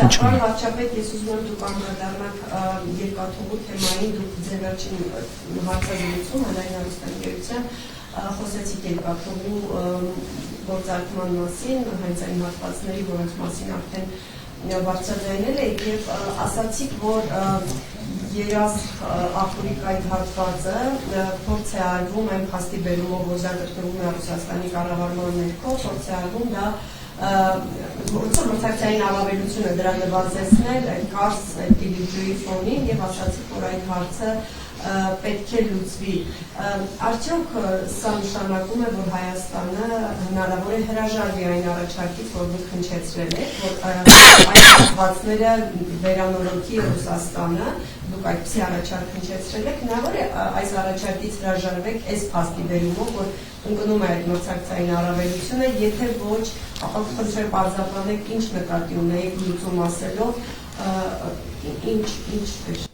ինչ ունի։ Վարչապետ, ես ուզում եմ դուք անդրադառնաք երկաթուղու թեմային, դուք ձեր վերջին հարցազրույցում հանրային հեռուստաընկերության խոսեցիք երկաթուղու գործարկման մասին, հենց այն հատվածների, որոնց մասին արդեն բարձրաձայնել եք եւ ասացիք, որ երազ աղբորիկ այդ հատվածը փորձ է արվում այն փաստի բերումով, որ դա գտնվում է Ռուսաստանի կառավարման ներքո, փորձ է արվում դա մրցակցային առավելությունը դրա նվազեցնել այդ կարճ դիլիջուի ֆոնին եւ ասացիք, որ այդ հարցը պետք է լուծվի։ Արդյոք սա նշանակում է, որ Հայաստանը հնարավոր է հրաժարվի այն առաջարկից, որ դուք հնչեցրել եք, որ այդ հատվածները վերանորոգի Ռուսաստանը, դուք այդպիսի առաջարկ հնչեցրել եք, հնարավոր է այս առաջարկից հրաժարվեք այս փաստի բերումով, որ ընկնում է այդ մրցակցային առավելությունը, եթե ոչ, ապա խնդրեմ պարզաբանեք ինչ նկատի ունեիք լուծում ասելով,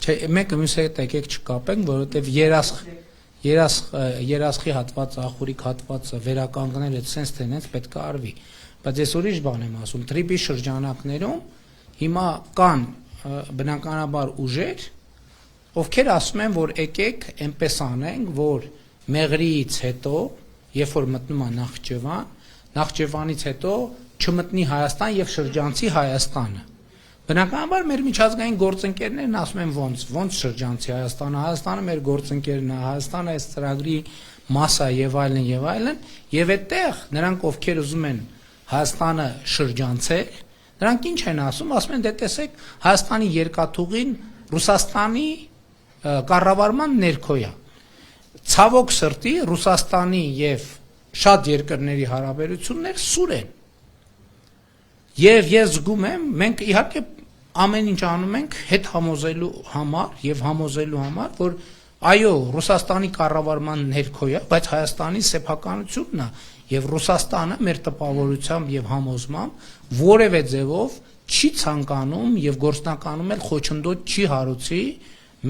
Չէ, մեկը մյուսի հետ եկեք չկապենք, որովհետև երասխի հատվածը, ախորիկ հատվածը վերականգնել այդ սենց թե նենց պետք է արվի, բայց ես ուրիշ բան եմ ասում, տրիպի շրջանակներում հիմա կան բնականաբար ուժեր, ովքեր ասում են, որ եկեք այնպես անենք, որ Մեղրիից հետո, երբ որ մտնում է Նախճեվանից հետո չմտնի Հայաստան եւ շրջանցի Հայաստանը։ Բնականաբար մեր միջազգային գործընկերներն ասում են ոնց շրջանցի Հայաստանը, Հայաստանը մեր գործընկերն է, Հայաստանը այս ծրագրի մաս է եւ այլն, եւ այդտեղ նրանք ովքեր ուզում են Հայաստանը շրջանցել, նրանք ինչ են ասում են դե տեսեք Հայաստանի երկաթուղին Ռուսաստանի կառավարման ներքո է։ Ցավոք սրտի Ռուսաստանի եւ շատ երկրների հարաբերություններ սուր են։ Եվ ես զգում եմ, մենք իհարկե ամեն ինչ անում ենք հետ համոզելու համար եւ համոզելու համար, որ այո, Ռուսաստանի կառավարման ներքո է, բայց Հայաստանի սեփականությունն է եւ Ռուսաստանը մեր տպավորությամբ եւ համոզմամբ որևէ ձևով չի ցանկանում եւ գործնականում էլ խոչընդոտ չի հարուցի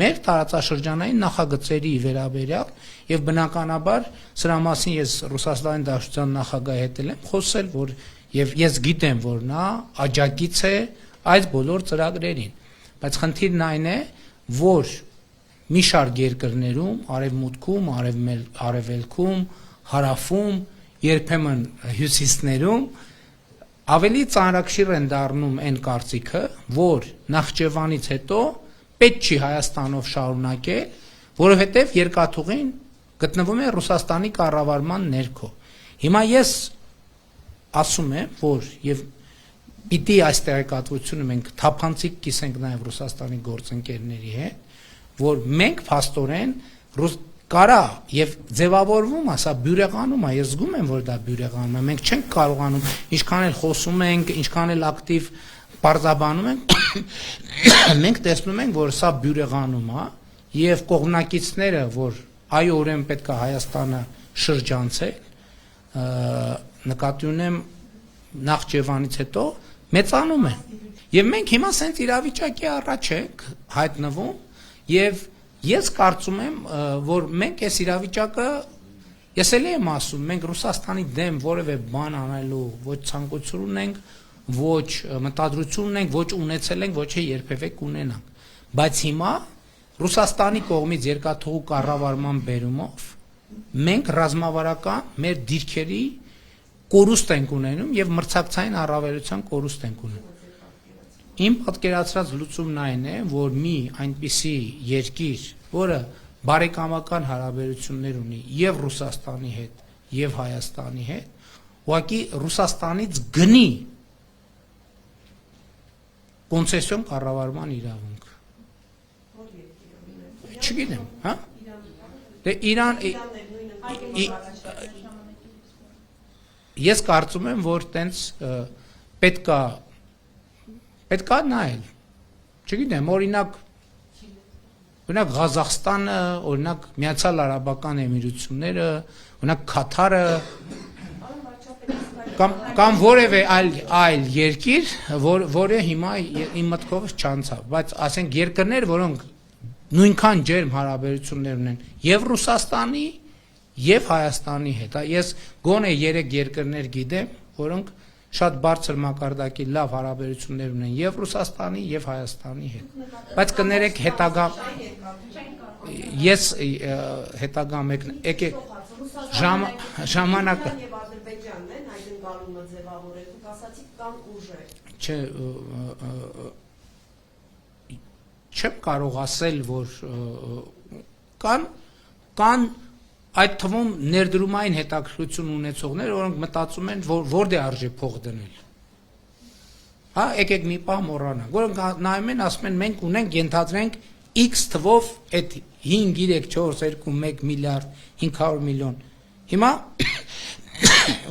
մեր տարածաշրջանային նախագծերի վերաբերյալ եւ բնականաբար սրա մասին ես Ռուսաստանի Դաշնության նախագահի հետ եմ խոսել, որ եւ ես գիտեմ, որ նա աջակից է այս բոլոր ծրագրերին, բայց խնդիրն այն է, որ մի շարք երկրներում, արևմուտքում, արևելքում, հարավում, երբեմն հյուսիսներում ավելի ծանրակշիռ են դառնում այն կարծիքը, որ Նախճեվանից հետո պետք չի Հայաստանով շարունակել, որովհետև երկաթուղին գտնվում է Ռուսաստանի կառավարման ներքո։ Հիմա ես ասում եմ, որ եւ պիտի այս տեղեկատվությունը մենք թափանցիկ կիսենք նաեւ Ռուսաստանի գործընկերների հետ, որ մենք փաստորեն կարա եւ ձևավորվում է, սա բյուրեղանում է, ես զգում եմ, որ դա բյուրեղանում է, մենք չենք կարողանում, ինչքան էլ խոսում ենք, ինչքան էլ ակտիվ պարզաբանում ենք, մենք տեսնում ենք, որ սա բյուրեղանում է եւ կողմնակիցները, որ այո, ուրեմն պետք է Հայաստանը շրջանցել, նկատի ունեմ Նախճեվանից հետո մեծանում են եւ մենք հիմա սենց իրավիճակի առաջ ենք հայտնվում եւ ես կարծում եմ որ մենք այս իրավիճակը ես էլ եմ ասում մենք Ռուսաստանի դեմ որևէ բան անելու ոչ ցանկություն ունենք ոչ մտադրություն ունենք ոչ ունեցել ենք ոչ երբևէ կունենանք բայց հիմա Ռուսաստանի կողմից երկաթուղու կառավարման բերումով մենք ռազմավարական մեր դիրքերի կորուստ ենք ունենում եւ մրցակցային առավելության կորուստ ենք ունենում։ Իմ պատկերացրած լուծումն այն է, որ մի այնպիսի երկիր, որը բարեկամական հարաբերություններ ունի եւ Ռուսաստանի հետ եւ Հայաստանի հետ, ուղղակի Ռուսաստանից գնի կոնցեսիոն կառավարման իրավունք։ Չգիտեմ, հա? Դե Իրան Ես կարծում եմ, որ տենց պետքա նայել, չգիտեմ, օրինակ Ղազախստանը, օրինակ Միացյալ Արաբական Էմիրությունները, օրինակ Քաթարը, կամ որևէ այլ երկիր, որը հիմա իմ մտքով չանցավ, բայց ասենք երկրներ, որոնք նույնքան ջերմ հարաբերություններ ունեն եւ Ռուսաստանի եւ Հայաստանի հետ։ Ես գոնե 3 երկրներ գիտեմ, որոնք շատ բարձր մակարդակի լավ հարաբերություններ ունեն եւ Ռուսաստանի եւ Հայաստանի հետ։ Բայց կներեք հետագա ես հետագա մեկն եկեք ժամանակը եւ Ադրբեջանն են այդ ընկալումը ձևավորել, դուք ասացիք կան ուժեր։ Չէ, չեմ կարող ասել, որ կան այդ թվում ներդրումային հետաքրքրություն ունեցողներ, որոնք մտածում են, որ որտե արժե փող դնել։ Հա, եկեք մի բան մոռանանք, որոնք նայում են, ասում են մենք ունենք, ենթադրենք X թվով այդ 5, 3, 4, 2, 1 միլիարդ 500 միլիոն։ Հիմա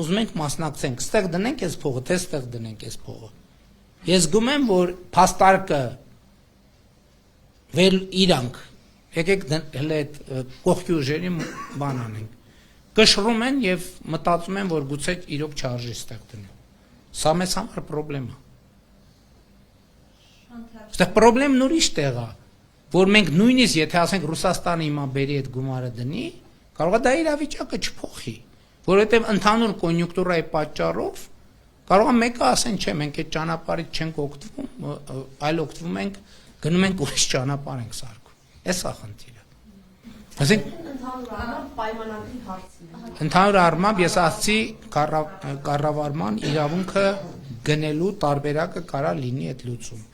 ուզում ենք մասնակցենք, ստեղ դնենք այս փողը, թե ստեղ դնենք այս փողը։ Ես գում եմ, որ փաստարկը վեր իրանք, եկեք հələ այդ կողքի ուժերի բան անենք, կշռում են եւ մտածում են, որ գուցե իրոք չարժի ստեղ դնել։ Սա մեզ համար պրոբլեմ է։ Ստեղ պրոբլեմն ուրիշ տեղ է, որ մենք նույնիսկ եթե ասենք Ռուսաստանը հիմա բերի այդ գումարը դնի, կարող է դա իրավիճակը չփոխի, որովհետեւ ընդհանուր կոնյունկտուրայի պատճառով կարող է մեկը ասեն, չէ, մենք այդ ճանապարհից չենք օգտվում, այլ օգտվում ենք, գնում ենք ուրիշ ճանապարհ ենք սարքում։ Էս է խնդիրը։ Ասենք Ընդհանուր առմամբ պայմանագրի հարցն է։ ընդհանուր առմամբ ես ասացի կառավարման իրավունքը գնելու տարբերակը կարա լինի այդ լուծում։